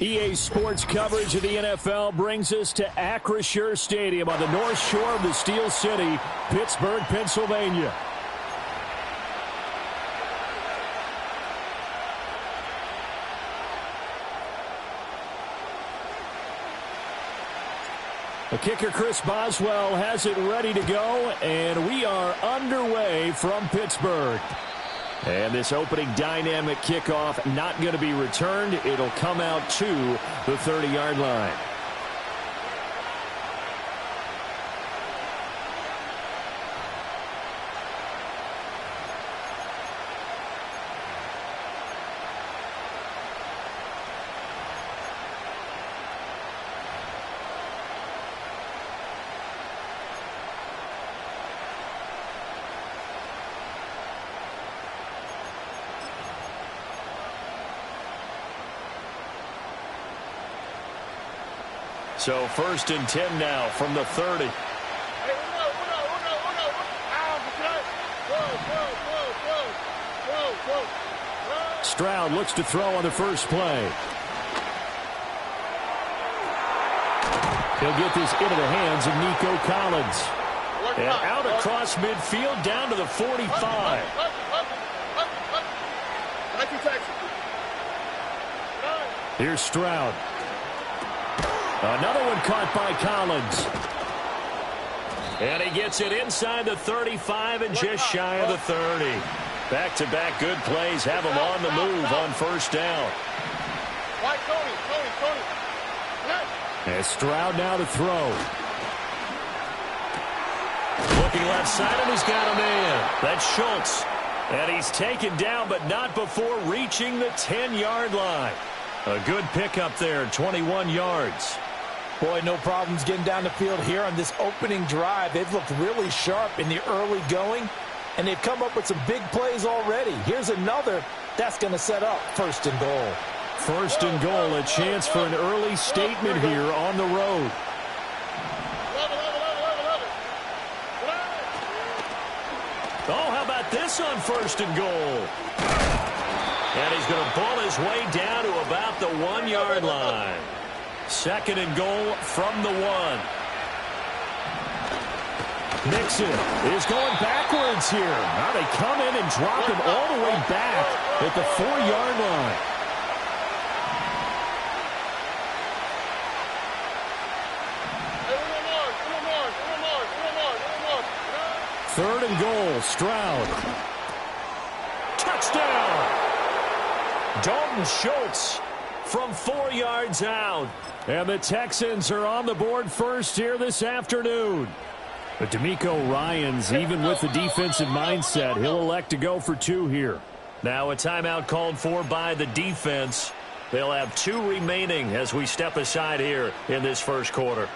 EA Sports coverage of the NFL brings us to Acrisure Stadium on the north shore of the Steel City, Pittsburgh, Pennsylvania. The kicker, Chris Boswell, has it ready to go, and we are underway from Pittsburgh. And this opening dynamic kickoff not going to be returned. It'll come out to the 30-yard line. So 1st and 10 now from the 30. Stroud looks to throw on the first play. He'll get this into the hands of Nico Collins. And out across midfield down to the 45. Here's Stroud. Another one caught by Collins. And he gets it inside the 35 and just shy of the 30. Back-to-back good plays have him on the move on first down. And Stroud now to throw. Looking left side, and he's got a man. That's Schultz. And he's taken down, but not before reaching the 10-yard line. A good pickup there, 21 yards. Boy, no problems getting down the field here on this opening drive. They've looked really sharp in the early going, and they've come up with some big plays already. Here's another that's going to set up 1st and goal. 1st and goal, a chance for an early statement here on the road. Oh, how about this on 1st and goal? And he's going to pull his way down to about the 1-yard line. 2nd and goal from the 1. Mixon is going backwards here. Now they come in and drop him all the way back at the 4-yard line. Third and goal, Stroud. Touchdown! Dalton Schultz from 4 yards out. And the Texans are on the board first here this afternoon. But D'Amico Ryans, even with the defensive mindset, he'll elect to go for 2 here. Now a timeout called for by the defense. They'll have 2 remaining as we step aside here in this first quarter.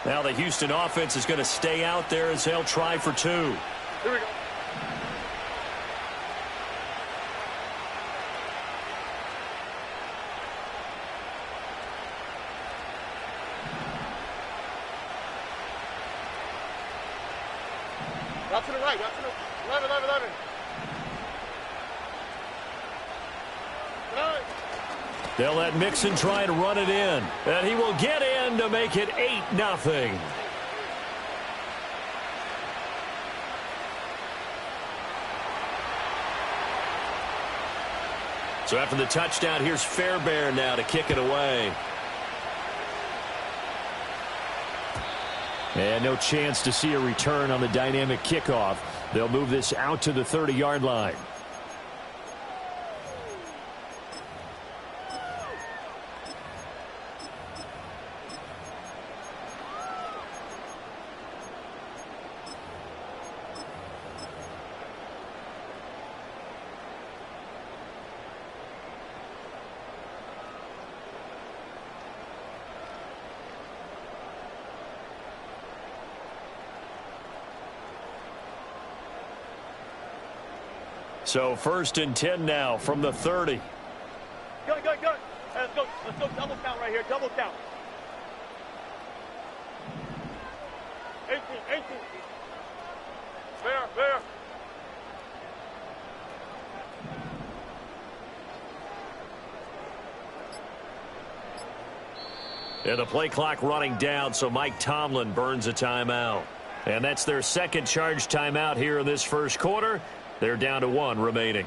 Now the Houston offense is going to stay out there as they'll try for 2. Here we go. Out to the right, out to the 11. They'll let Mixon try and run it in. And he will get in to make it 8-0. So after the touchdown, here's Fairbairn now to kick it away. And no chance to see a return on the dynamic kickoff. They'll move this out to the 30-yard line. So 1st and 10 now from the 30. Go. Let's go double count right here. Double count. 18. Fair. And the play clock running down, so Mike Tomlin burns a timeout. And that's their second charge timeout here in this first quarter. They're down to 1 remaining.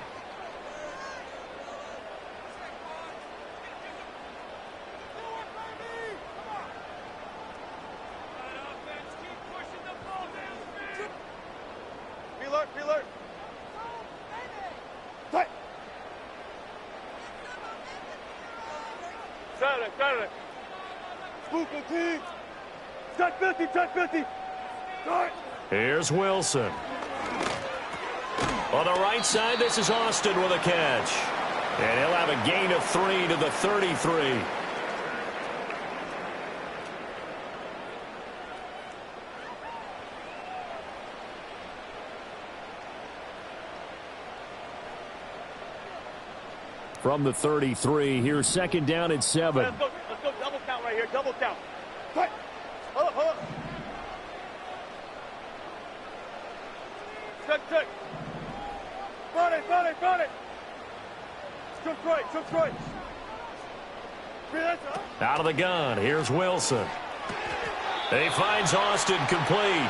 Be alert, be alert. Tight. Saturday. Spooky team. Check 50, check 50. Tight. Here's Wilson. On the right side, this is Austin with a catch. And he'll have a gain of 3 to the 33. From the 33, here's second down at 7. Let's go double count right here, double count. Tight. Hold up. Check. Found it. Stroke right. Out of the gun, here's Wilson. He finds Austin complete.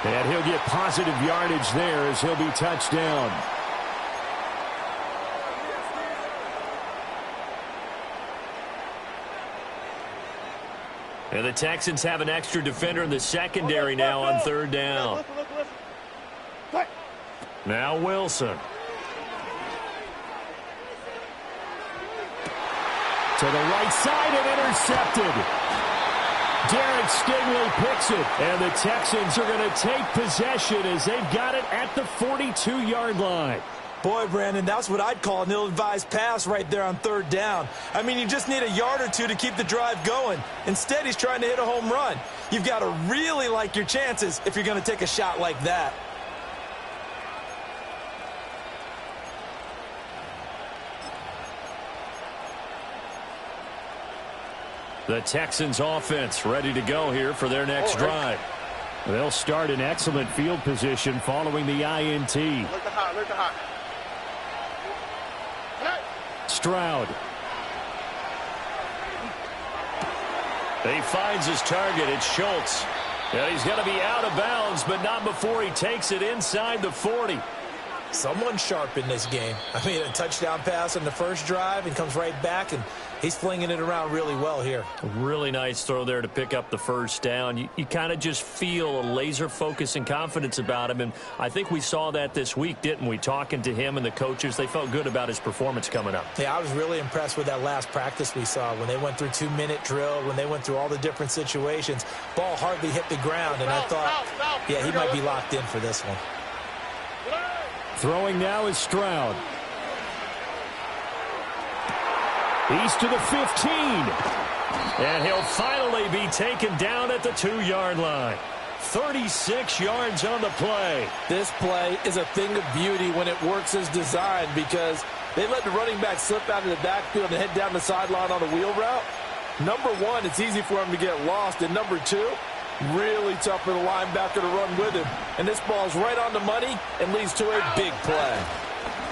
And he'll get positive yardage there as he'll be touched down. And the Texans have an extra defender in the secondary now on third down. Listen. Now Wilson. To the right side and intercepted. Derek Stingley picks it. And the Texans are going to take possession as they've got it at the 42-yard line. Boy, Brandon, that's what I'd call an ill-advised pass right there on third down. I mean, you just need a yard or two to keep the drive going. Instead, he's trying to hit a home run. You've got to really like your chances if you're going to take a shot like that. The Texans offense ready to go here for their next drive. They'll start in excellent field position following the INT. Look at hot. Stroud. He finds his target. It's Schultz. And he's going to be out of bounds, but not before he takes it inside the 40. Someone sharp in this game. I mean, a touchdown pass on the first drive and comes right back, and he's flinging it around really well here. Really nice throw there to pick up the first down. You kind of just feel a laser focus and confidence about him, and I think we saw that this week, didn't we? Talking to him and the coaches, they felt good about his performance coming up. Yeah, I was really impressed with that last practice we saw when they went through 2-minute drill, when they went through all the different situations. Ball hardly hit the ground, and I thought, yeah, he might be locked in for this one. Throwing now is Stroud. He's to the 15. And he'll finally be taken down at the 2-yard line. 36 yards on the play. This play is a thing of beauty when it works as designed because they let the running back slip out of the backfield and head down the sideline on a wheel route. Number one, it's easy for him to get lost. And number two, really tough for the linebacker to run with him. And this ball's right on the money and leads to a big play.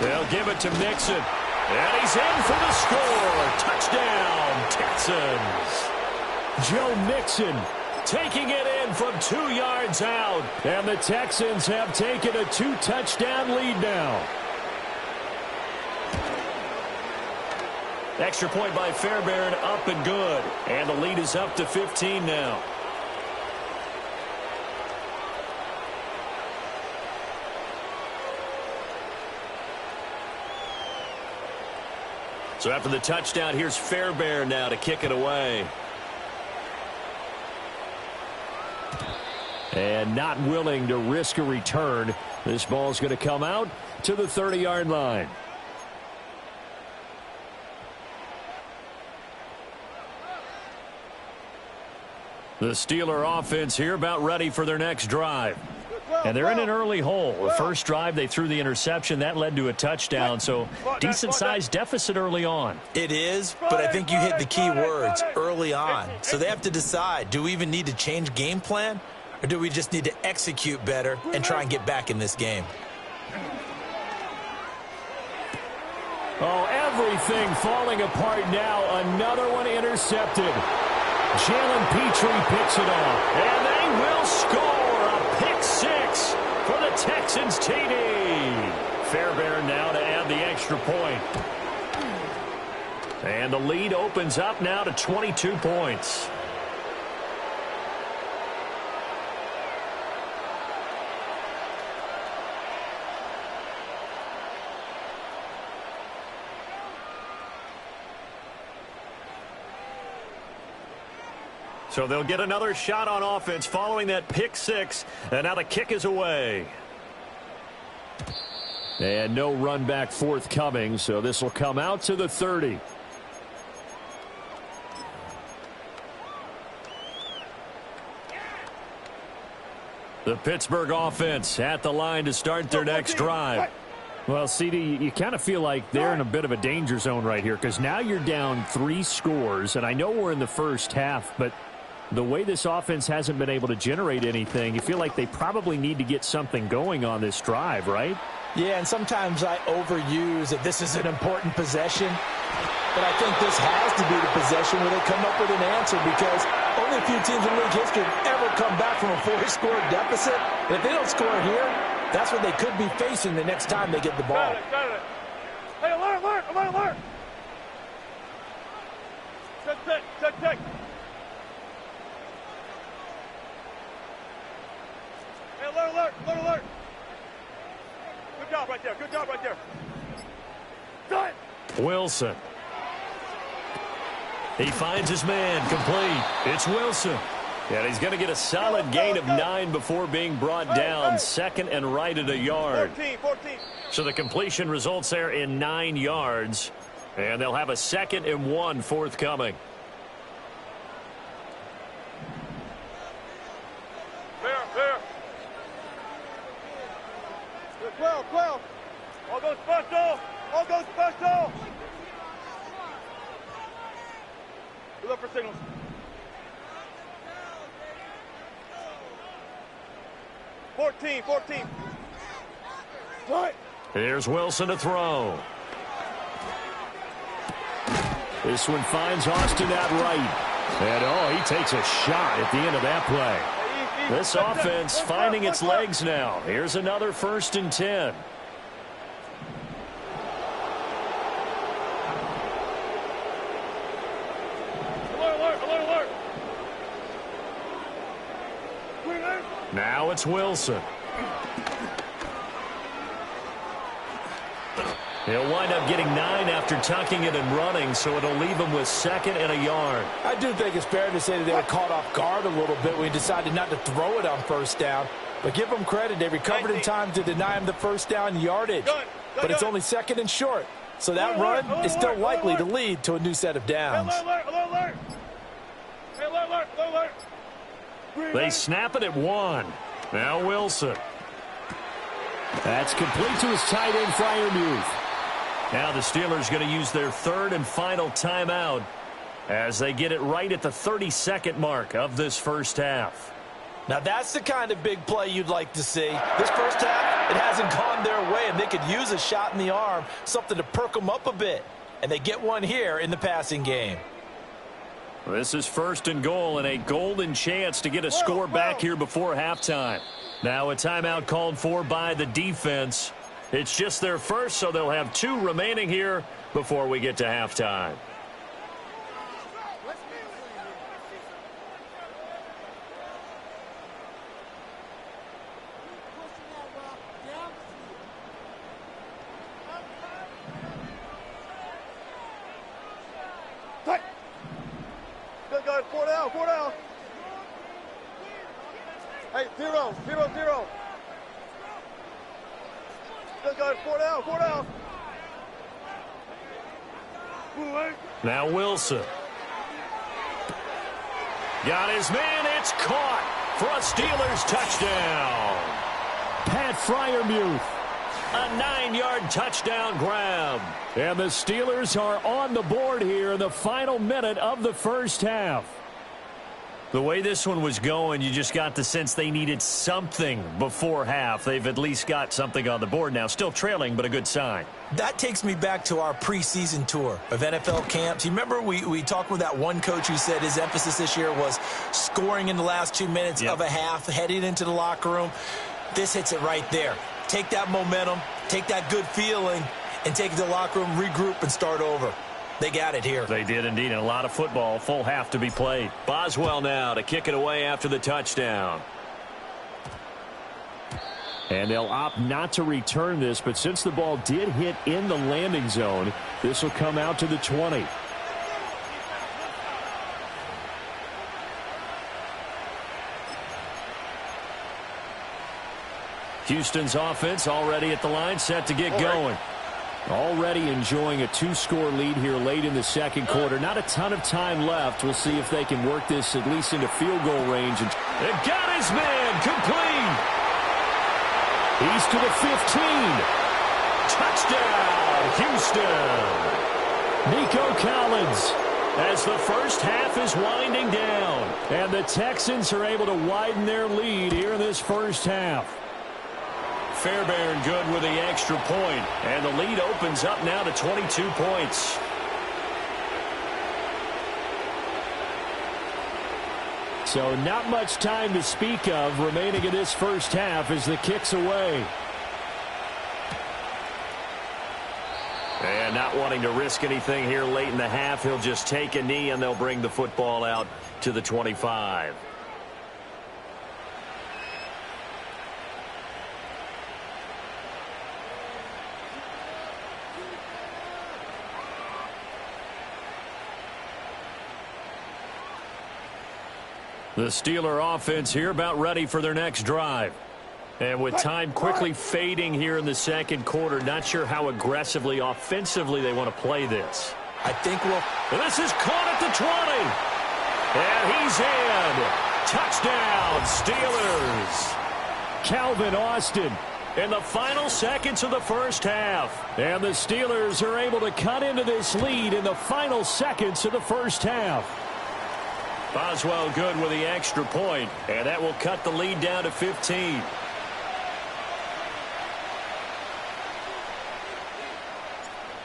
They'll give it to Mixon. And he's in for the score. Touchdown, Texans. Joe Mixon taking it in from 2 yards out. And the Texans have taken a 2-touchdown lead now. Extra point by Fairbairn, up and good. And the lead is up to 15 now. So after the touchdown, here's Fairbairn now to kick it away. And not willing to risk a return. This ball's going to come out to the 30-yard line. The Steeler offense here about ready for their next drive. And they're in an early hole. The first drive, they threw the interception. That led to a touchdown, so decent-sized deficit early on. It is, but I think you hit the key words, early on. So they have to decide, do we even need to change game plan, or do we just need to execute better and try and get back in this game? Oh, everything falling apart now. Another one intercepted. Jalen Petrie picks it off, and they will score a pick six for the Texans TD. Fairbairn now to add the extra point. And the lead opens up now to 22 points. So they'll get another shot on offense following that pick six, and now the kick is away. And no run back forthcoming, so this will come out to the 30. The Pittsburgh offense at the line to start their next drive. Well, CD, you kind of feel like they're in a bit of a danger zone right here because now you're down 3 scores, and I know we're in the first half, but the way this offense hasn't been able to generate anything, you feel like they probably need to get something going on this drive, right? Yeah, and sometimes I overuse that this is an important possession, but I think this has to be the possession where they come up with an answer because only a few teams in league history have ever come back from a 4-score deficit. And if they don't score here, that's what they could be facing the next time they get the ball. Got it. Hey, alert, alert. Check. Hey, alert. Good job right there. Done. Wilson. He finds his man, complete. It's Wilson. And he's going to get a solid gain of 9 before being brought down. Second and right at a yard. 14. So the completion results there in 9 yards. And they'll have a 2nd and 1 forthcoming. Fair. 12. All goes special. We look for signals. Fourteen. Right. Here's Wilson to throw. This one finds Austin out right. And, he takes a shot at the end of that play. This offense finding its legs now. Here's another 1st and 10. Alert. Now it's Wilson. He'll wind up getting 9 after tucking it and running, so it'll leave him with 2nd and a yard. I do think it's fair to say that they were caught off guard a little bit when he decided not to throw it on 1st down. But give them credit. They recovered in time to deny him the 1st down yardage. But it's only 2nd and short. So that run is still likely to lead to a new set of downs. Alert. They snap it at 1. Now Wilson. That's complete to his tight end, Freiermuth. Now the Steelers going to use their 3rd and final timeout as they get it right at the 32nd mark of this first half. Now that's the kind of big play you'd like to see. This first half, it hasn't gone their way, and they could use a shot in the arm, something to perk them up a bit. And they get one here in the passing game. This is 1st and goal and a golden chance to get a score back here before halftime. Now a timeout called for by the defense. It's just their first, so they'll have 2 remaining here before we get to halftime. Good. 4 down. Hey, 0. Good. 4 down. Now Wilson. Got his man. It's caught for a Steelers touchdown. Pat Freiermuth. A 9-yard touchdown grab. And the Steelers are on the board here in the final minute of the first half. The way this one was going, you just got the sense they needed something before half. They've at least got something on the board now. Still trailing, but a good sign. That takes me back to our preseason tour of NFL camps. You remember we talked with that one coach who said his emphasis this year was scoring in the last 2 minutes of a half, heading into the locker room. This hits it right there. Take that momentum, take that good feeling, and take it to the locker room, regroup, and start over. They got it here. They did indeed, and a lot of football, full half to be played. Boswell now to kick it away after the touchdown. And they'll opt not to return this, but since the ball did hit in the landing zone, this will come out to the 20. Houston's offense already at the line, set to get going. Already enjoying a 2-score lead here late in the second quarter. Not a ton of time left. We'll see if they can work this at least into field goal range. And they got his man complete. He's to the 15. Touchdown, Houston. Nico Collins. As the first half is winding down. And the Texans are able to widen their lead here in this first half. Fairbairn good with the extra point, and the lead opens up now to 22 points. So not much time to speak of remaining in this first half as the kick's away. And not wanting to risk anything here late in the half, he'll just take a knee and they'll bring the football out to the 25. The Steeler offense here about ready for their next drive. And with time quickly fading here in the second quarter, not sure how aggressively, offensively they want to play this. I think this is caught at the 20. And he's in. Touchdown, Steelers. Calvin Austin in the final seconds of the first half. And the Steelers are able to cut into this lead in the final seconds of the first half. Boswell good with the extra point, and that will cut the lead down to 15.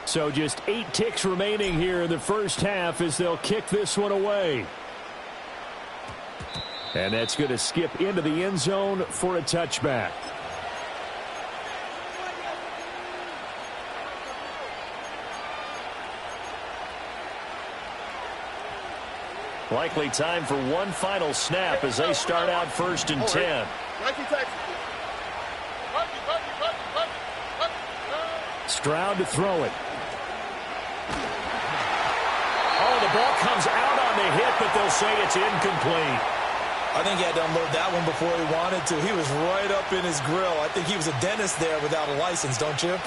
So just 8 ticks remaining here in the first half as they'll kick this one away. And that's going to skip into the end zone for a touchback. Likely time for one final snap as they start out 1st and 10. Stroud to throw it. Oh, the ball comes out on the hit, but they'll say it's incomplete. I think he had to unload that one before he wanted to. He was right up in his grill. I think he was a dentist there without a license, don't you?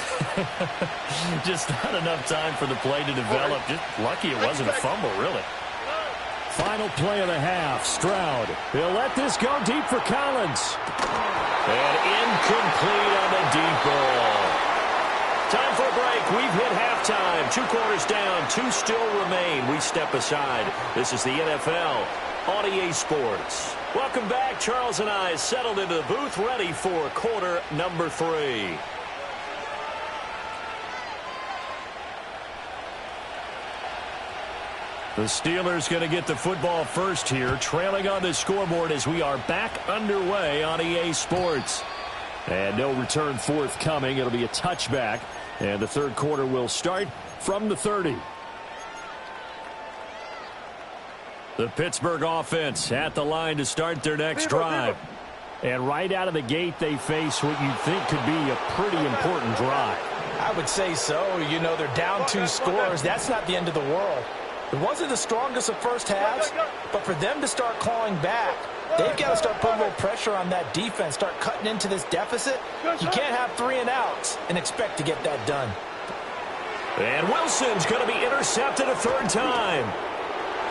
Just not enough time for the play to develop. Just lucky it wasn't a fumble, really. Final play of the half. Stroud. He'll let this go deep for Collins. And incomplete on the deep ball. Time for a break. We've hit halftime. 2 quarters down. 2 still remain. We step aside. This is the NFL on EA Sports. Welcome back. Charles and I settled into the booth ready for quarter number 3. The Steelers going to get the football first here, trailing on the scoreboard as we are back underway on EA Sports. And no return forthcoming. It'll be a touchback. And the third quarter will start from the 30. The Pittsburgh offense at the line to start their next drive. And right out of the gate, they face what you'd think could be a pretty important drive. I would say so. You know, they're down 2 scores. That's not the end of the world. It wasn't the strongest of first halves, but for them to start clawing back, they've got to start putting a little pressure on that defense, start cutting into this deficit. You can't have 3 and outs and expect to get that done. And Wilson's going to be intercepted a 3rd time.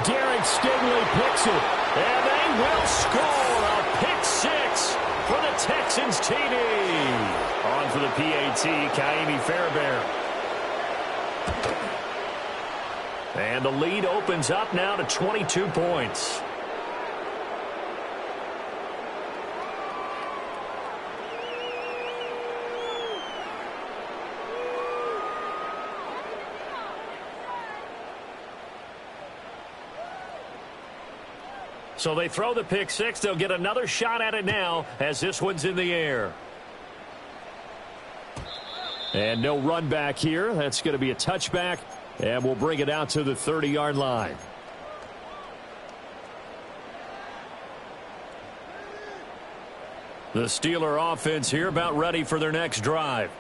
Derek Stingley picks it. And they will score a pick 6 for the Texans TD. On for the PAT, Kaimi Fairbairn. And the lead opens up now to 22 points. So they throw the pick six. They'll get another shot at it now as this one's in the air. And no run back here. That's going to be a touchback, and we'll bring it out to the 30-yard line. The Steeler offense here about ready for their next drive.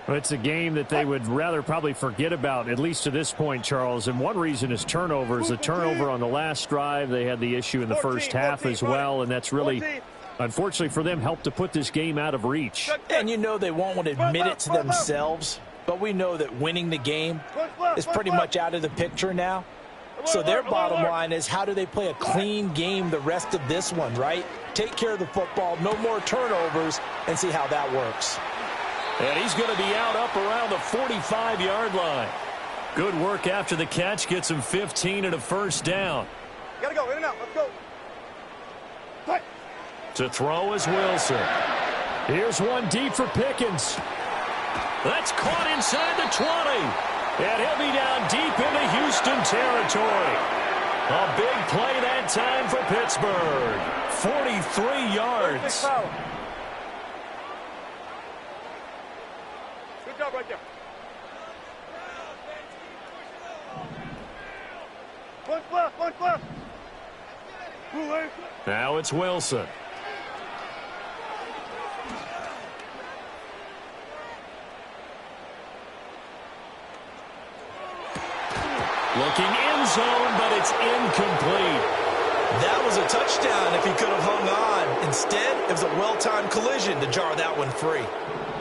It's a game that they would rather probably forget about, at least to this point, Charles. And one reason is turnovers. The turnover on the last drive, they had the issue in the first half as well, and that's really, unfortunately for them, helped to put this game out of reach. And you know they won't want to admit it to themselves, but we know that winning the game is pretty much out of the picture now. So their bottom line is, how do they play a clean game the rest of this one, right? Take care of the football, no more turnovers, and see how that works. And he's going to be out up around the 45-yard line. Good work after the catch. Gets him 15 and a first down. Gotta go, in and out. Let's go. Right. To throw is Wilson. Here's one deep for Pickens. That's caught inside the 20. And he'll be down deep into Houston territory. A big play that time for Pittsburgh. 43 yards. Good job right there. One left. Now it's Wilson. Looking end zone, but it's incomplete. That was a touchdown if he could have hung on. Instead, it was a well-timed collision to jar that one free.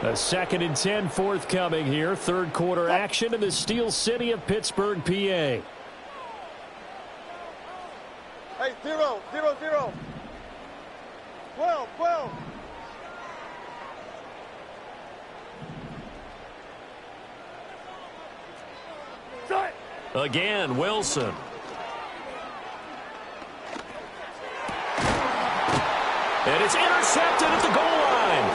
A 2nd and 10 forthcoming here. Third quarter action in the Steel City of Pittsburgh, PA. Hey, 0, 0, 0. 12. Again, Wilson. And it's intercepted at the goal line.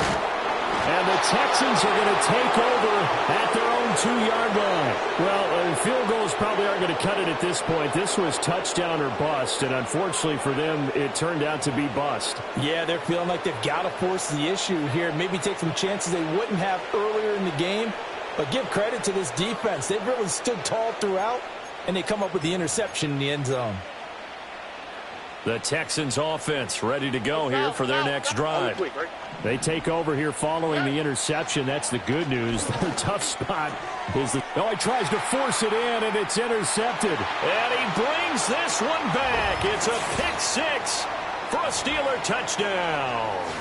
And the Texans are going to take over at their own 2-yard line. Well, field goals probably aren't going to cut it at this point. This was touchdown or bust, and unfortunately for them, it turned out to be bust. Yeah, they're feeling like they've got to force the issue here. Maybe take some chances they wouldn't have earlier in the game. But give credit to this defense. They've really stood tall throughout, and they come up with the interception in the end zone. The Texans offense ready to go here for their next drive. They take over here following the interception. That's the good news. Their tough spot is the... Oh, he tries to force it in, and it's intercepted. And he brings this one back. It's a pick six for a Steeler touchdown.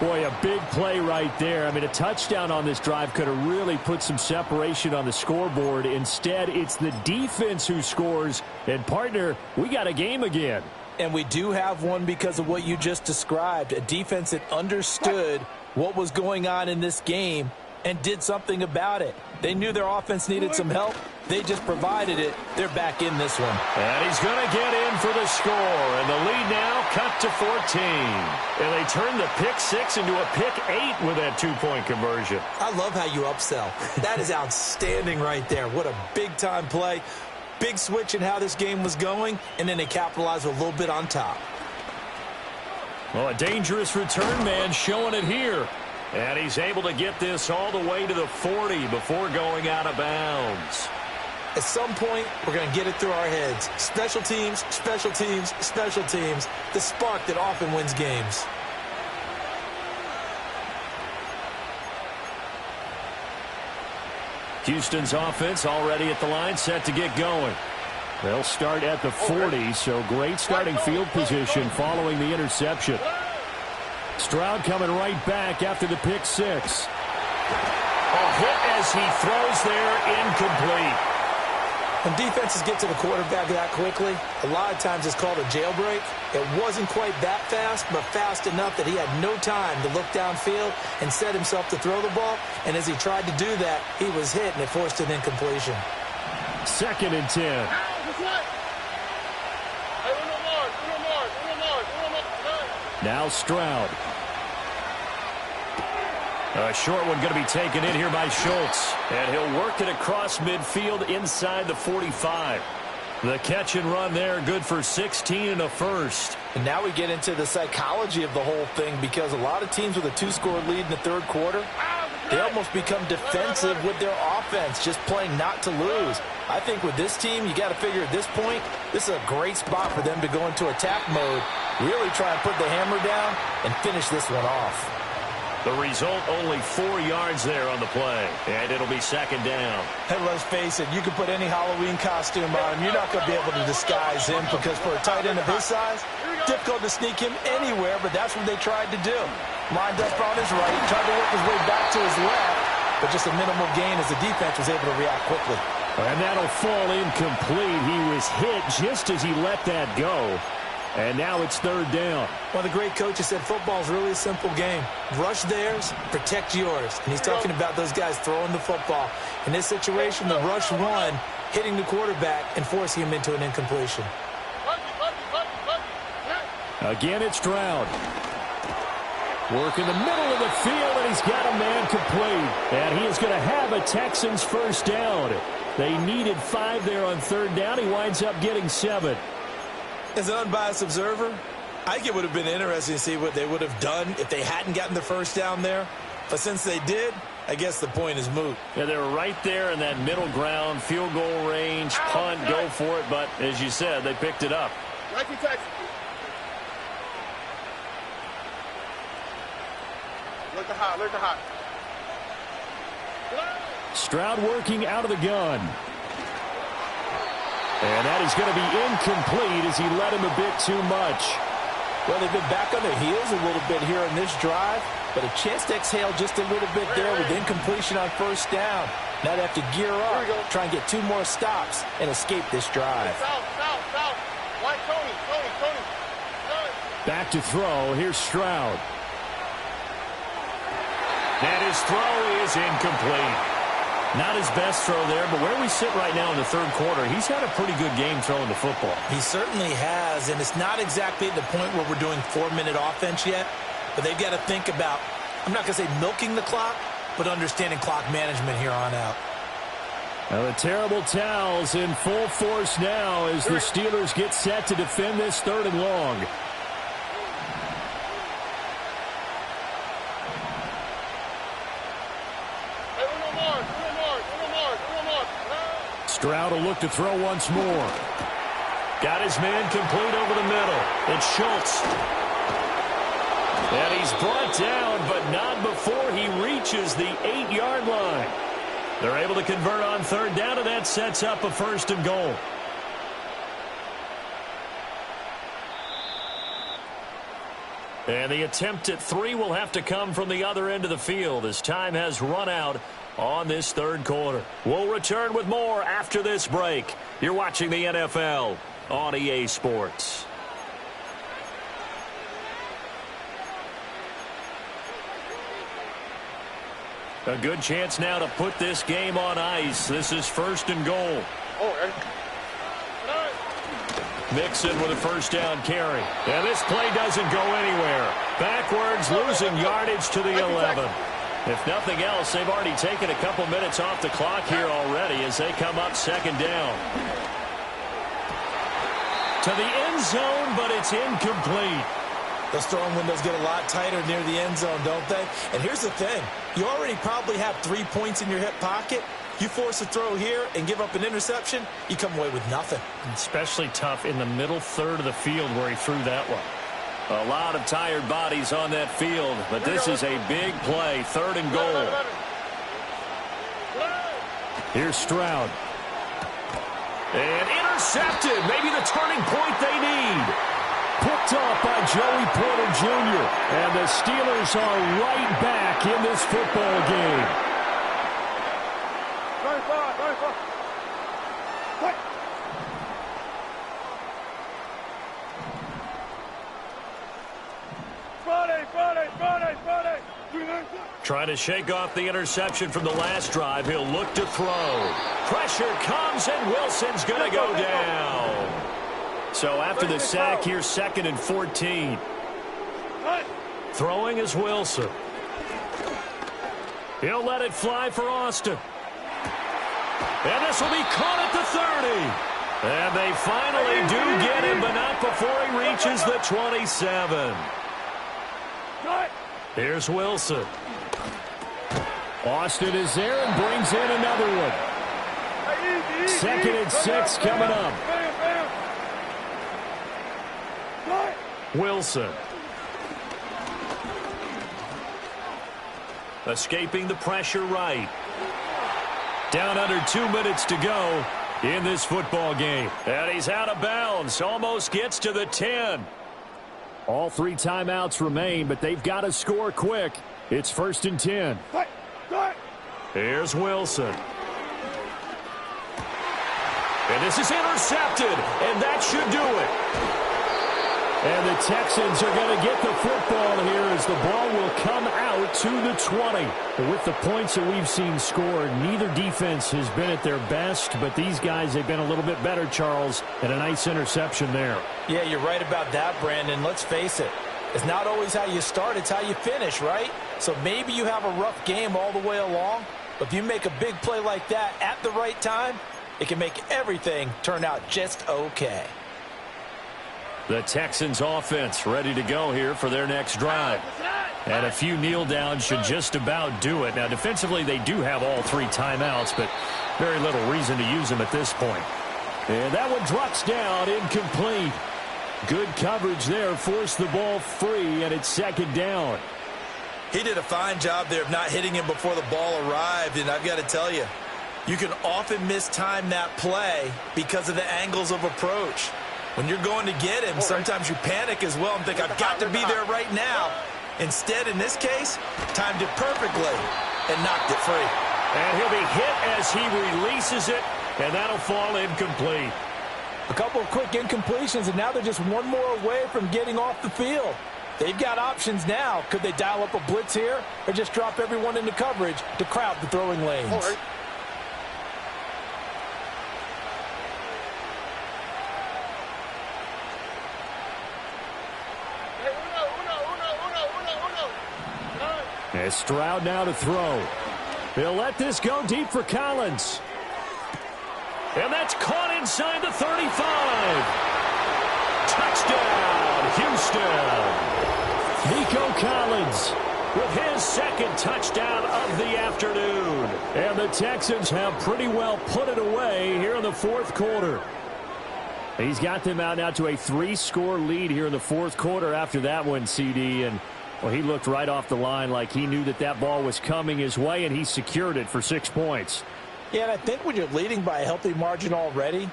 Boy, a big play right there. I mean, a touchdown on this drive could have really put some separation on the scoreboard. Instead, it's the defense who scores. And, partner, we got a game again. And we do have one because of what you just described. A defense that understood what was going on in this game and did something about it. They knew their offense needed some help. They just provided it. They're back in this one. And he's going to get in for the score. And the lead now cut to 14. And they turn the pick six into a pick 8 with that 2-point conversion. I love how you upsell. That is outstanding right there. What a big-time play. Big switch in how this game was going, and then they capitalized a little bit on top. Well, a dangerous return man showing it here. And he's able to get this all the way to the 40 before going out of bounds. At some point, we're going to get it through our heads. Special teams, special teams, special teams. The spark that often wins games. Houston's offense already at the line, set to get going. They'll start at the 40, so great starting field position following the interception. Stroud coming right back after the pick six. A hit as he throws there, incomplete. When defenses get to the quarterback that quickly, a lot of times it's called a jailbreak. It wasn't quite that fast, but fast enough that he had no time to look downfield and set himself to throw the ball. And as he tried to do that, he was hit, and it forced an incompletion. 2nd and 10. Now Stroud. A short one going to be taken in here by Schultz. And he'll work it across midfield inside the 45. The catch and run there, good for 16 and a first. And now we get into the psychology of the whole thing, because a lot of teams with a 2-score lead in the third quarter, they almost become defensive with their offense, just playing not to lose. I think with this team, you got to figure at this point, this is a great spot for them to go into attack mode, really try and put the hammer down and finish this one off. The result, only 4 yards there on the play, and it'll be second down. And let's face it, you can put any Halloween costume on him. You're not going to be able to disguise him, because for a tight end of his size, difficult to sneak him anywhere, but that's what they tried to do. Lined up on his right, tried to work his way back to his left, but just a minimal gain as the defense was able to react quickly. And that'll fall incomplete. He was hit just as he let that go. And now it's third down. One of the great coaches said football's really a simple game. Rush theirs, protect yours. And he's talking about those guys throwing the football. In this situation, the rush one, hitting the quarterback and forcing him into an incompletion. Again, it's Stroud. Work in the middle of the field, and he's got a man complete. And he is going to have a Texans first down. They needed 5 there on third down. He winds up getting 7. As an unbiased observer, I think it would have been interesting to see what they would have done if they hadn't gotten the first down there. But since they did, I guess the point is moot. Yeah, they were right there in that middle ground, field goal range, punt, go for it. But as you said, they picked it up. Right to Texas. Look to hot, look to hot. Stroud working out of the gun. And that is going to be incomplete as he let him a bit too much. Well, they've been back on their heels a little bit here in this drive, but a chance to exhale just a little bit there with incompletion on first down. Now they have to gear up, try and get 2 more stops, and escape this drive. South. White Tony. Back to throw. Here's Stroud. And his throw is incomplete. Not his best throw there, but where we sit right now in the third quarter, he's had a pretty good game throwing the football. He certainly has, and it's not exactly at the point where we're doing 4-minute offense yet, but they've got to think about, I'm not going to say milking the clock, but understanding clock management here on out. Now the terrible towels in full force now as the Steelers get set to defend this 3rd and long. Stroud will look to throw once more. Got his man complete over the middle. It's Schultz. And he's brought down, but not before he reaches the 8-yard line. They're able to convert on third down, and that sets up a 1st and goal. And the attempt at 3 will have to come from the other end of the field as time has run out on this third quarter. We'll return with more after this break. You're watching the NFL on EA Sports. A good chance now to put this game on ice. This is 1st and goal. Mixon with a first down carry. And this play doesn't go anywhere. Backwards, losing yardage to the 11. If nothing else, they've already taken a couple minutes off the clock here already as they come up 2nd down. To the end zone, but it's incomplete. Those throwing windows get a lot tighter near the end zone, don't they? And here's the thing. You already probably have 3 points in your hip pocket. You force a throw here and give up an interception, you come away with nothing. Especially tough in the middle third of the field where he threw that one. A lot of tired bodies on that field, but this is a big play, 3rd and goal. Here's Stroud. And intercepted, maybe the turning point they need. Picked off by Joey Porter Jr. And the Steelers are right back in this football game. Trying to shake off the interception from the last drive. He'll look to throw. Pressure comes, and Wilson's going to go down. So after the sack, here's 2nd and 14. Throwing is Wilson. He'll let it fly for Austin. And this will be caught at the 30. And they finally do get him, but not before he reaches the 27. Here's Wilson. Austin is there and brings in another one. 2nd and 6 coming up. Wilson. Escaping the pressure right. Down under 2 minutes to go in this football game. And he's out of bounds. Almost gets to the 10. All 3 timeouts remain, but they've got to score quick. It's 1st and 10. Here's Wilson. And this is intercepted, and that should do it. And the Texans are going to get the football here as the ball will come out to the 20. But with the points that we've seen scored, neither defense has been at their best, but these guys, they've been a little bit better, Charles, and a nice interception there. Yeah, you're right about that, Brandon. Let's face it. It's not always how you start, it's how you finish, right? So maybe you have a rough game all the way along, but if you make a big play like that at the right time, it can make everything turn out just okay. The Texans offense ready to go here for their next drive. And a few kneel downs should just about do it. Now, defensively, they do have all 3 timeouts, but very little reason to use them at this point. And that one drops down, incomplete. Good coverage there, forced the ball free, and it's 2nd down. He did a fine job there of not hitting him before the ball arrived, and I've got to tell you, you can often mistime that play because of the angles of approach. When you're going to get him, sometimes you panic as well and think, I've got to be there right now. Instead, in this case, timed it perfectly and knocked it free. And he'll be hit as he releases it, and that'll fall incomplete. A couple of quick incompletions, and now they're just one more away from getting off the field. They've got options now. Could they dial up a blitz here or just drop everyone into coverage to crowd the throwing lanes? And Stroud now to throw. He'll let this go deep for Collins. And that's caught inside the 35. Touchdown, Houston. Nico Collins with his 2nd touchdown of the afternoon. And the Texans have pretty well put it away here in the 4th quarter. He's got them out now to a 3-score lead here in the 4th quarter after that one, CD. And well, he looked right off the line like he knew that that ball was coming his way, and he secured it for 6 points. Yeah, and I think when you're leading by a healthy margin already,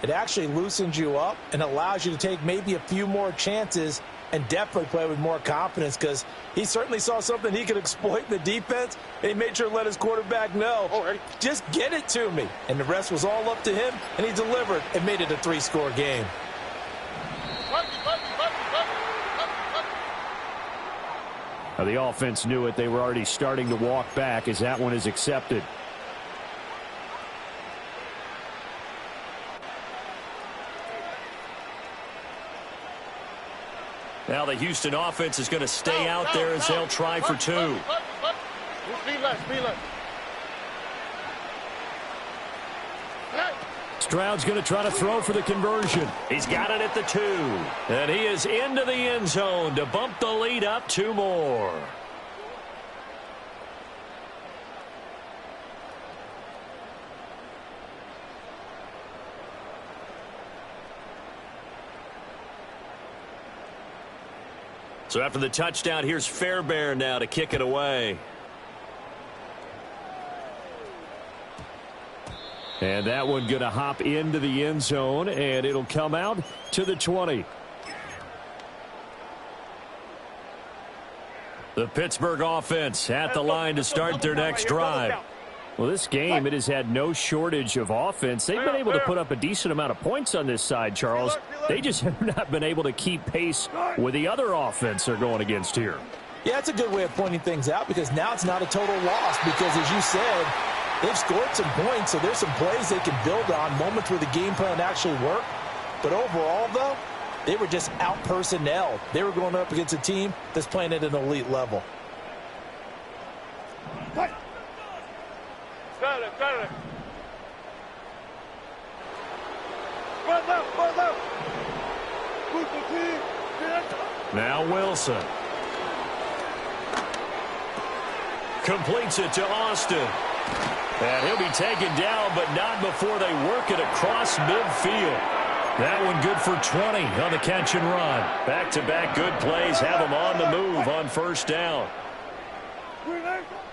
it actually loosens you up and allows you to take maybe a few more chances and definitely play with more confidence because he certainly saw something he could exploit in the defense, and he made sure to let his quarterback know, just get it to me. And the rest was all up to him, and he delivered and made it a 3-score game. Now, the offense knew it. They were already starting to walk back as that one is accepted. Now the Houston offense is going to stay out there as they'll try for 2. Stroud's going to try to throw for the conversion. He's got it at the 2. And he is into the end zone to bump the lead up 2 more. So after the touchdown, here's Fairbairn now to kick it away. And that one going to hop into the end zone, and it'll come out to the 20. The Pittsburgh offense at the line to start their next drive. Well, this game, it has had no shortage of offense. They've been able to put up a decent amount of points on this side, Charles. They just have not been able to keep pace with the other offense they're going against here. Yeah, it's a good way of pointing things out because now it's not a total loss because, as you said, they've scored some points, so there's some plays they can build on, moments where the game plan actually worked. But overall, though, they were just out-personnelled. They were going up against a team that's playing at an elite level. Now Wilson. Completes it to Austin. And he'll be taken down, but not before they work it across midfield. That one good for 20 on the catch and run. Back-to-back good plays have him on the move on first down.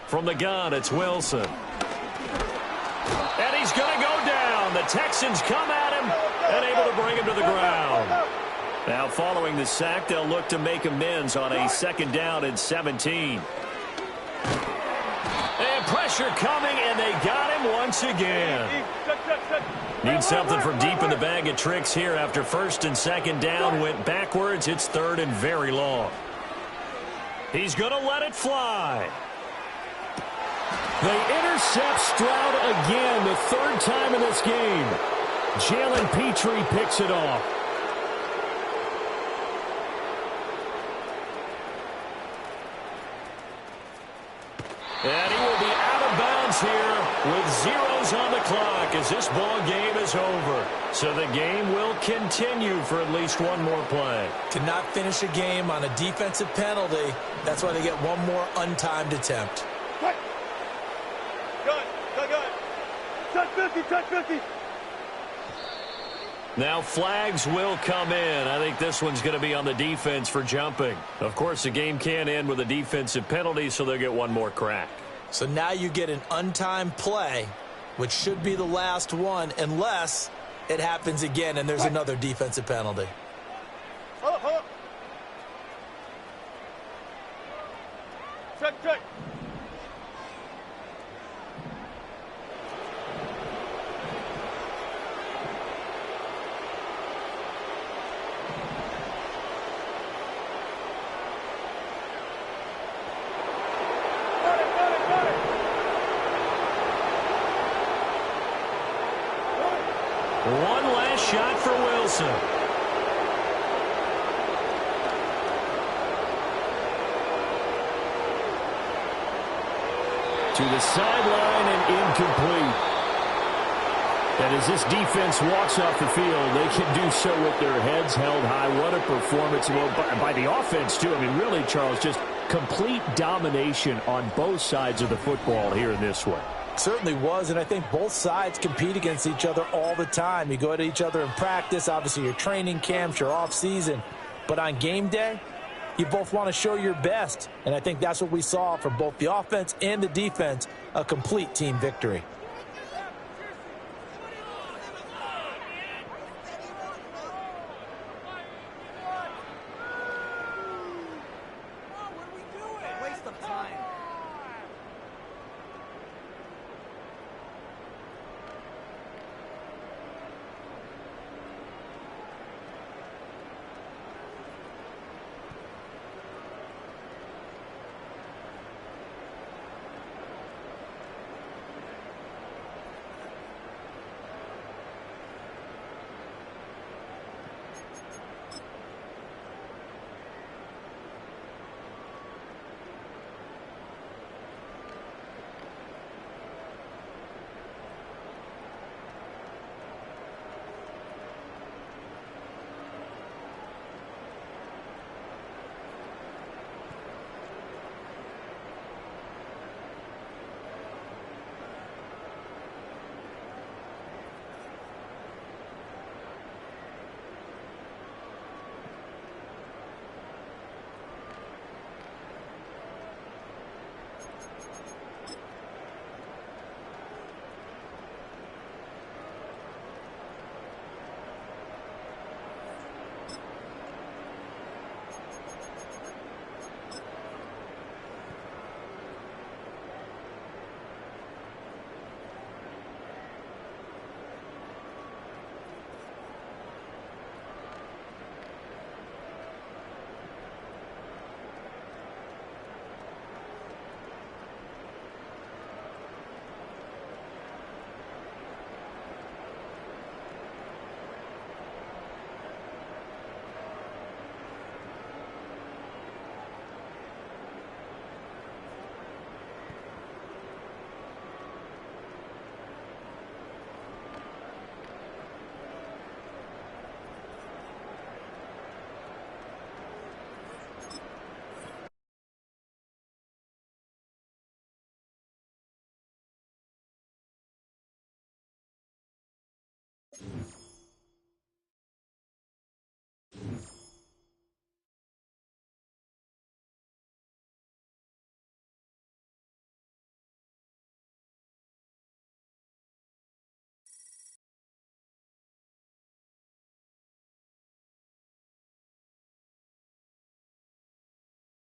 From the gun, it's Wilson. And he's going to go down. The Texans come at him and able to bring him to the ground. Now following the sack, they'll look to make amends on a second down and 17. And pressure coming, and they got him once again. Need something from deep in the bag of tricks here after first and second down went backwards. It's third and very long. He's going to let it fly. They intercept Stroud again, the third time in this game. Jalen Petrie picks it off. And he will be out of bounds here with zeros on the clock as this ball game is over. So the game will continue for at least one more play. To not finish a game on a defensive penalty, that's why they get one more untimed attempt. Touch 50, touch 50. Now flags will come in. I think this one's going to be on the defense for jumping. Of course, the game can end with a defensive penalty, so they'll get one more crack. So now you get an untimed play, which should be the last one, unless it happens again and there's another defensive penalty. Check. One last shot for Wilson. To the sideline and incomplete. And as this defense walks off the field, they can do so with their heads held high. What a performance by the offense, too. I mean, really, Charles, just complete domination on both sides of the football here in this one. Certainly was, and I think both sides compete against each other all the time. You go at each other in practice, obviously your training camps, your off-season. But on game day, you both want to show your best. And I think that's what we saw from both the offense and the defense, a complete team victory.